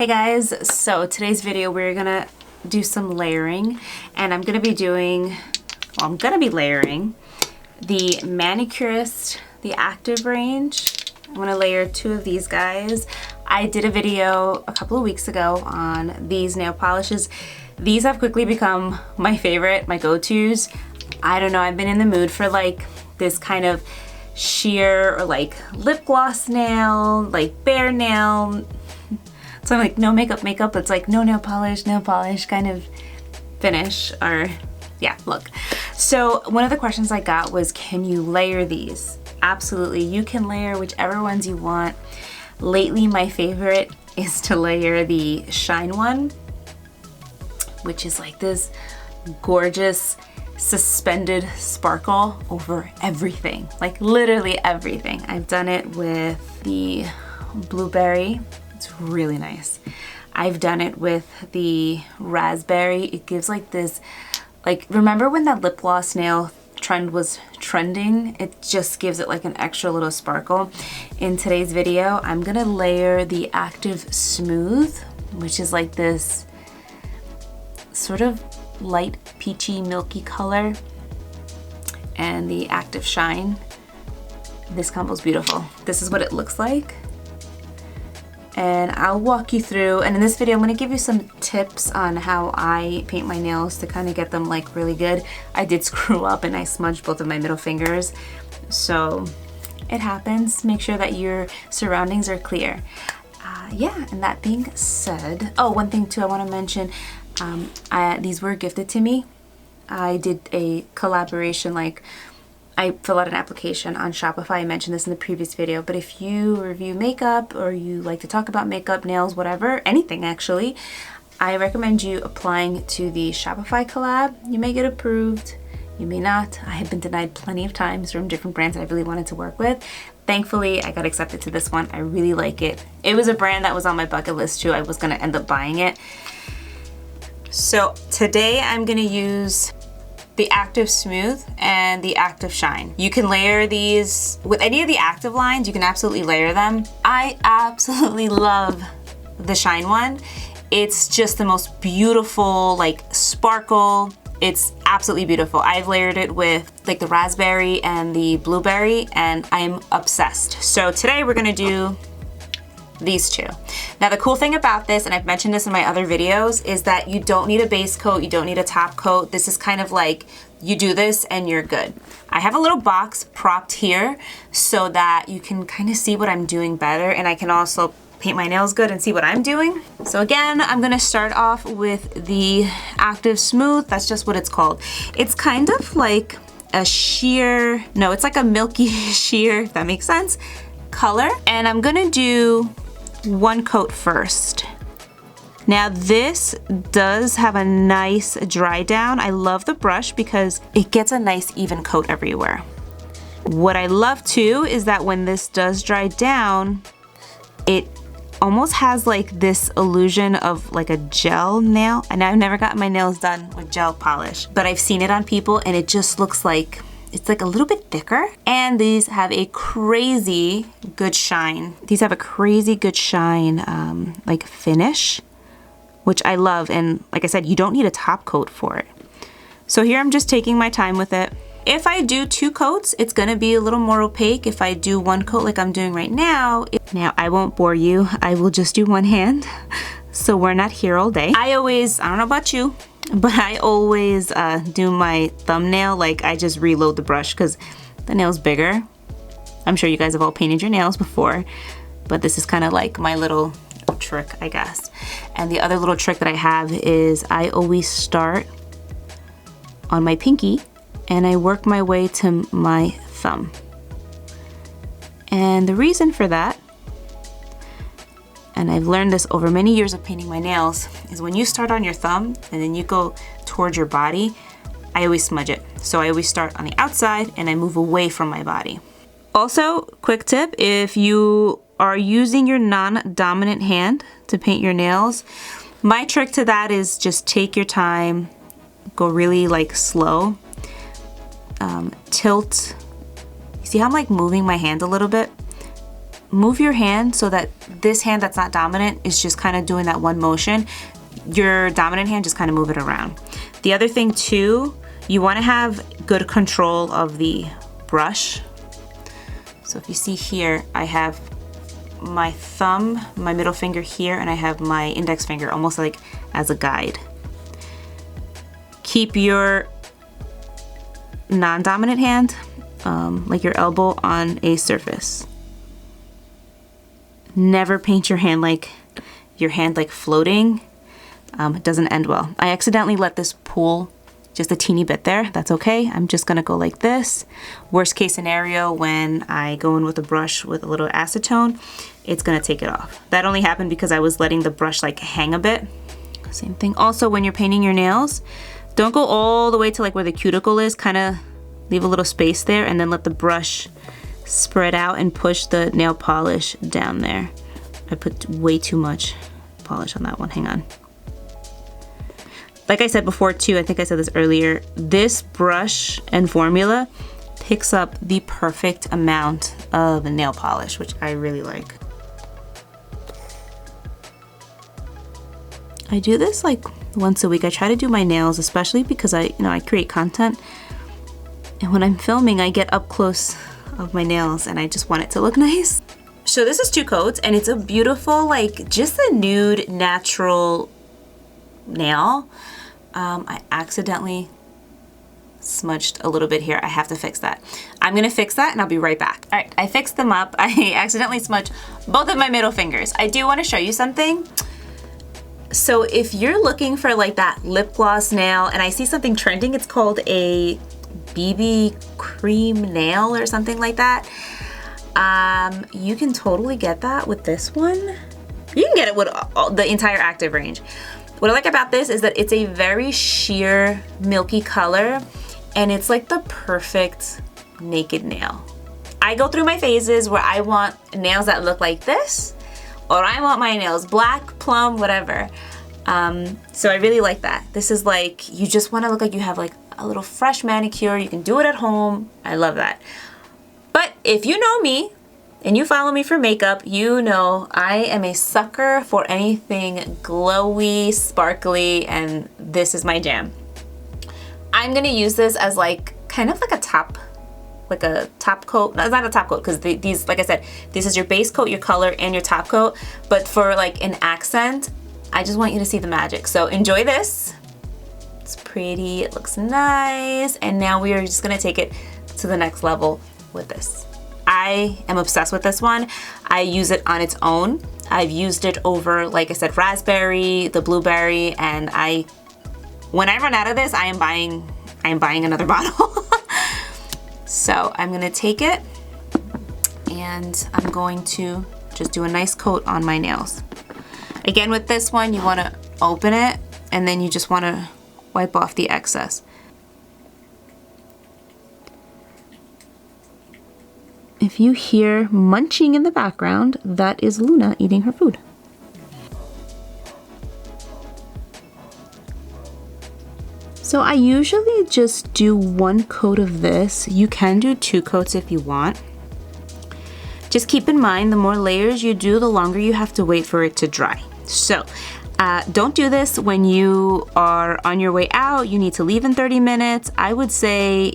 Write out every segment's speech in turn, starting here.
Hey guys, so today's video we're gonna do some layering, and I'm gonna be layering the Manucurist, the Active Range. I'm gonna layer two of these guys. I did a video a couple of weeks ago on these nail polishes. These have quickly become my favorite, my go-tos. I don't know, I've been in the mood for like this kind of sheer or like lip gloss nail, like bare nail. So I'm like, no makeup, it's like no nail polish kind of finish, or yeah, look. So one of the questions I got was, can you layer these? Absolutely, you can layer whichever ones you want. Lately, my favorite is to layer the Shine one, which is like this gorgeous suspended sparkle over everything, like literally everything. I've done it with the blueberry. It's really nice. I've done it with the raspberry. It gives like this, like, remember when that lip gloss nail trend was trending? It just gives it like an extra little sparkle. In today's video, I'm gonna layer the Active Smooth, which is like this sort of light peachy milky color, and the Active Shine. This combo is beautiful. This is what it looks like. And I'll walk you through, and in this video I'm going to give you some tips on how I paint my nails to kind of get them like really good. I did screw up and I smudged both of my middle fingers, so it happens. Make sure that your surroundings are clear. Yeah, and that being said, oh, one thing too I want to mention, these were gifted to me. I did a collaboration, like I fill out an application on Shopify. I mentioned this in the previous video, but if you review makeup or you like to talk about makeup, nails, whatever, anything actually, I recommend you applying to the Shopify collab. You may get approved, you may not. I have been denied plenty of times from different brands I really wanted to work with. Thankfully, I got accepted to this one. I really like it. It was a brand that was on my bucket list too. I was gonna end up buying it. So today I'm gonna use the Active Smooth and the Active Shine. You can layer these with any of the active lines. You can absolutely layer them. I absolutely love the Shine one. It's just the most beautiful, like, sparkle. It's absolutely beautiful. I've layered it with like the raspberry and the blueberry, and I'm obsessed. So today we're gonna do these two. Now the cool thing about this, and I've mentioned this in my other videos, is that you don't need a base coat, you don't need a top coat. This is kind of like, you do this and you're good. I have a little box propped here so that you can kind of see what I'm doing better, and I can also paint my nails good and see what I'm doing. So again, I'm gonna start off with the Active Smooth. That's just what it's called. It's kind of like a sheer, no, it's like a milky sheer, if that makes sense, color. And I'm gonna do one coat first. Now this does have a nice dry down. I love the brush because it gets a nice even coat everywhere. What I love too is that when this does dry down, it almost has like this illusion of like a gel nail. And I've never gotten my nails done with gel polish, but I've seen it on people and it just looks like it's like a little bit thicker. And these have a crazy good shine. These have a crazy good shine, like finish, which I love. And like I said, you don't need a top coat for it. So here I'm just taking my time with it. If I do two coats, it's gonna be a little more opaque. If I do one coat like I'm doing right now, I won't bore you. I will just do one hand. So we're not here all day. I don't know about you, but I always do my thumbnail, like I just reload the brush because the nail's bigger. I'm sure you guys have all painted your nails before, but this is kind of like my little trick, I guess. And the other little trick that I have is I always start on my pinky and I work my way to my thumb. And the reason for that, and I've learned this over many years of painting my nails, is when you start on your thumb and then you go towards your body, I always smudge it. So I always start on the outside and I move away from my body. Also, quick tip, if you are using your non-dominant hand to paint your nails, my trick to that is just take your time, go really like slow, tilt. You see how I'm like moving my hand a little bit? move your hand so that this hand that's not dominant is just kind of doing that one motion. Your dominant hand, just kind of move it around. The other thing too, you want to have good control of the brush. So if you see here, I have my thumb, my middle finger here, and I have my index finger almost like as a guide. Keep your non-dominant hand, like your elbow, on a surface. Never paint your hand like floating. It doesn't end well. I accidentally let this pool just a teeny bit there. That's okay. I'm just gonna go like this. Worst case scenario, when I go in with a brush with a little acetone, it's gonna take it off. That only happened because I was letting the brush like hang a bit. Same thing. Also, when you're painting your nails, don't go all the way to like where the cuticle is. Kind of leave a little space there and then let the brush spread out and push the nail polish down there. I put way too much polish on that one. Hang on. Like I said before too, I think I said this earlier, this brush and formula picks up the perfect amount of nail polish, which I really like. I do this like once a week. I try to do my nails, especially because I create content. And when I'm filming, I get up close of my nails and I just want it to look nice. So this is 2 coats and it's a beautiful, like just a nude, natural nail. I accidentally smudged a little bit here. I have to fix that. I'm gonna fix that and I'll be right back. All right, I fixed them up. I accidentally smudged both of my middle fingers. I do wanna show you something. So if you're looking for like that lip gloss nail, and I see something trending, it's called a BB cream nail or something like that. You can totally get that with this one. You can get it with the entire Active range. What I like about this is that it's a very sheer, milky color, and it's like the perfect naked nail. I go through my phases where I want nails that look like this, or I want my nails black, plum, whatever. So I really like that. This is like, you just want to look like you have like a little fresh manicure. You can do it at home. I love that. But if you know me and you follow me for makeup, you know I am a sucker for anything glowy, sparkly, and this is my jam. I'm gonna use this as like kind of like a top coat. No, it's not a top coat because these, like I said, this is your base coat, your color, and your top coat. But for like an accent, I just want you to see the magic. So enjoy this. It's pretty, it looks nice. And now we are just gonna take it to the next level with this. I am obsessed with this one. I use it on its own. I've used it over, like I said, raspberry, the blueberry, and when I run out of this, I am buying another bottle. So I'm gonna take it and I'm going to just do a nice coat on my nails. Again, with this one, you wanna open it and then you just wanna wipe off the excess. If you hear munching in the background, that is Luna eating her food. So I usually just do 1 coat of this. You can do 2 coats if you want. Just keep in mind, the more layers you do, the longer you have to wait for it to dry. So don't do this when you are on your way out, you need to leave in 30 minutes. I would say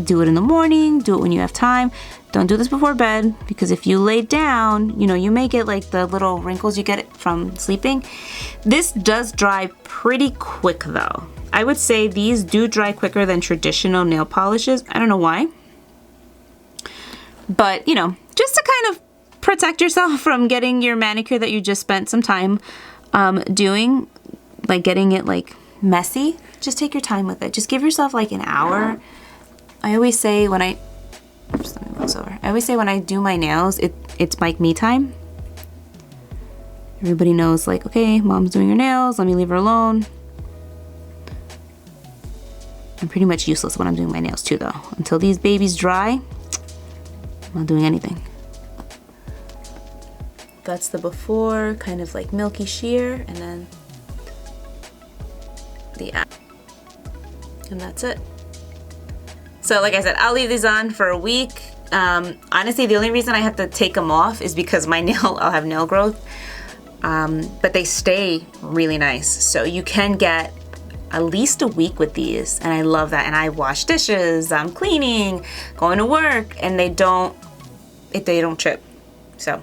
do it in the morning, do it when you have time. Don't do this before bed, because if you lay down, you may get like the little wrinkles you get from sleeping. This does dry pretty quick though. I would say these do dry quicker than traditional nail polishes. I don't know why. But, just to kind of protect yourself from getting your manicure that you just spent some time doing, like getting it like messy, just take your time with it. Just give yourself like an hour. I always say when I do my nails, it's like me time. Everybody knows like, okay, mom's doing her nails, let me leave her alone. I'm pretty much useless when I'm doing my nails too though. Until these babies dry, I'm not doing anything. That's the before, kind of like milky sheer, and then and that's it. So like I said, I'll leave these on for a week. Honestly, the only reason I have to take them off is because I'll have nail growth. But they stay really nice. So you can get at least a week with these, and I love that. And I wash dishes, I'm cleaning, going to work, and they don't chip. So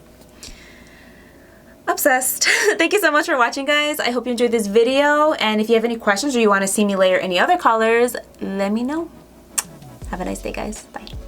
obsessed. Thank you so much for watching, guys. I hope you enjoyed this video, and if you have any questions or you want to see me layer any other colors, let me know. Have a nice day, guys. Bye.